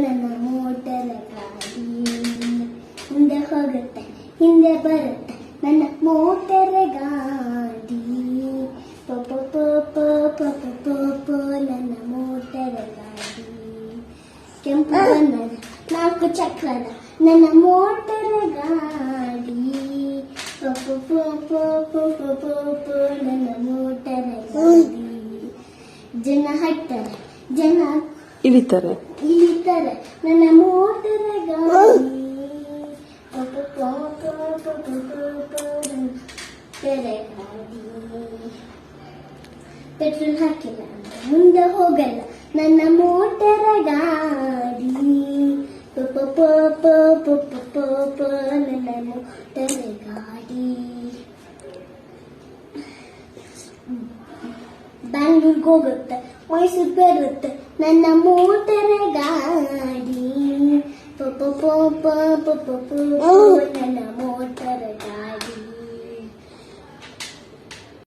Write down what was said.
ನನ್ನ ಮೋಟರ್ ಗಾಡಿ ಮುಂದೆ ಹೋಗುತ್ತೆ ಹಿಂದೆ ಬರುತ್ತೆ ನನ್ನ ಮೋಟರ್ ಗಾಡಿ ನನ್ನ ಮೋಟರ್ ಗಾಡಿ ಕೆಂಪು ಬಣ್ಣದ 4 ಚಕ್ರದ ನನ್ನ ಮೋಟರ್ ಗಾಡಿ ನನ್ನ ಮೋಟರ್ ಗಾಡಿ ಜನ ಹತ್ತಾರೆ ಜನ ಇಳಿತಾರೆ ನನ್ನ ಮೋಟರ್ ಗಾಡಿ ಪೆಟ್ರೋಲ್ ಹಾಕಿಲ್ಲ ಮುಂದೆ ಹೋಗಲ್ಲ ನನ್ನ ಮೋಟರ್ ಗಾಡಿ ನನ್ನ ಮೋಟರ್ ಗಾಡಿ ಬ್ಯಾಂಗ್ಳೂರ್ಗೆ ಹೋಗುತ್ತೆ ಮೈಸೂರು ಬರುತ್ತೆ ನನ್ನ ಮೋಟರ್ ಗಾಡಿ ನನ್ನ ಮೋಟರ್ ಗಾಡಿ